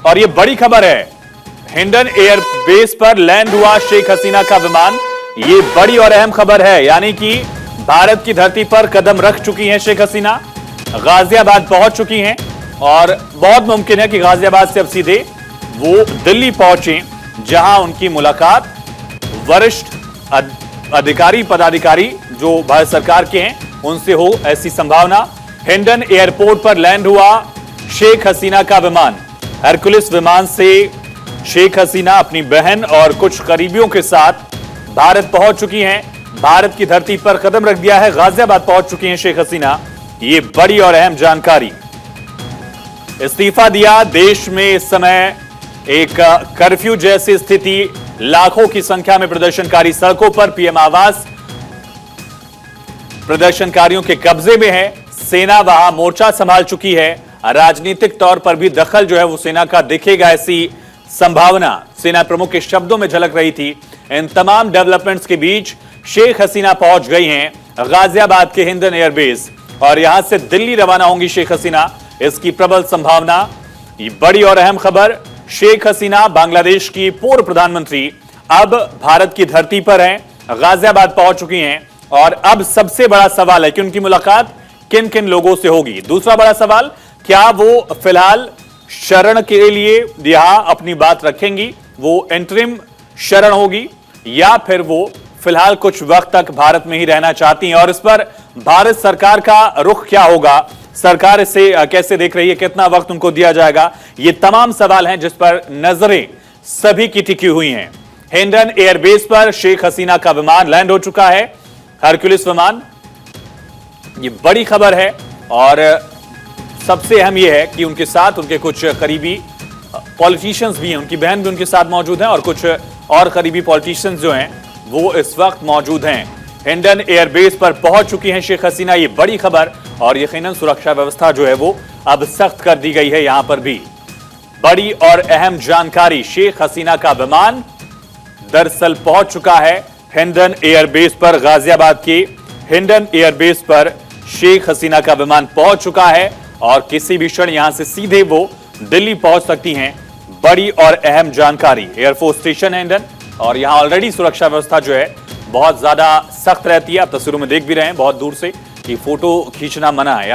और ये बड़ी खबर है, हिंडन एयरबेस पर लैंड हुआ शेख हसीना का विमान। ये बड़ी और अहम खबर है, यानी कि भारत की धरती पर कदम रख चुकी हैं शेख हसीना, गाजियाबाद पहुंच चुकी हैं और बहुत मुमकिन है कि गाजियाबाद से अब सीधे वो दिल्ली पहुंचे, जहां उनकी मुलाकात वरिष्ठ अधिकारी पदाधिकारी जो भारत सरकार के हैं उनसे हो, ऐसी संभावना। हिंडन एयरपोर्ट पर लैंड हुआ शेख हसीना का विमान। हरकुलिस विमान से शेख हसीना अपनी बहन और कुछ करीबियों के साथ भारत पहुंच चुकी हैं। भारत की धरती पर कदम रख दिया है, गाजियाबाद पहुंच चुकी हैं शेख हसीना। ये बड़ी और अहम जानकारी। इस्तीफा दिया, देश में इस समय एक कर्फ्यू जैसी स्थिति, लाखों की संख्या में प्रदर्शनकारी सड़कों पर, पीएम आवास प्रदर्शनकारियों के कब्जे में है। सेना वहां मोर्चा संभाल चुकी है। राजनीतिक तौर पर भी दखल जो है वो सेना का दिखेगा, ऐसी संभावना सेना प्रमुख के शब्दों में झलक रही थी। इन तमाम डेवलपमेंट्स के बीच शेख हसीना पहुंच गई हैं गाजियाबाद के हिंडन एयरबेस और यहां से दिल्ली रवाना होंगी शेख हसीना, इसकी प्रबल संभावना। ये बड़ी और अहम खबर, शेख हसीना बांग्लादेश की पूर्व प्रधानमंत्री अब भारत की धरती पर हैं, गाजियाबाद पहुंच चुकी हैं और अब सबसे बड़ा सवाल है कि उनकी मुलाकात किन किन लोगों से होगी। दूसरा बड़ा सवाल, क्या वो फिलहाल शरण के लिए यहां अपनी बात रखेंगी, वो इंटरिम शरण होगी, या फिर वो फिलहाल कुछ वक्त तक भारत में ही रहना चाहती हैं और इस पर भारत सरकार का रुख क्या होगा, सरकार इसे कैसे देख रही है, कितना वक्त उनको दिया जाएगा, ये तमाम सवाल हैं जिस पर नजरें सभी की टिकी हुई हैं। हिंडन एयरबेस पर शेख हसीना का विमान लैंड हो चुका है, हरकुलिस विमान। ये बड़ी खबर है और सबसे अहम यह है कि उनके साथ उनके कुछ करीबी पॉलिटिशियंस भी हैं, उनकी बहन भी उनके साथ मौजूद हैं और कुछ और करीबी पॉलिटिशियंस जो हैं वो इस वक्त मौजूद हैं। हिंडन एयरबेस पर पहुंच चुकी हैं शेख हसीना, ये बड़ी खबर और यकीनन सुरक्षा व्यवस्था जो है वो अब सख्त कर दी गई है। यहां पर भी बड़ी और अहम जानकारी, शेख हसीना का विमान दरअसल पहुंच चुका है हिंडन एयरबेस पर। गाजियाबाद के हिंडन एयरबेस पर शेख हसीना का विमान पहुंच चुका है और किसी भी क्षण यहां से सीधे वो दिल्ली पहुंच सकती हैं। बड़ी और अहम जानकारी, एयरफोर्स स्टेशन है हिंडन और यहां ऑलरेडी सुरक्षा व्यवस्था जो है बहुत ज्यादा सख्त रहती है। आप तस्वीरों में देख भी रहे हैं बहुत दूर से कि फोटो खींचना मना है।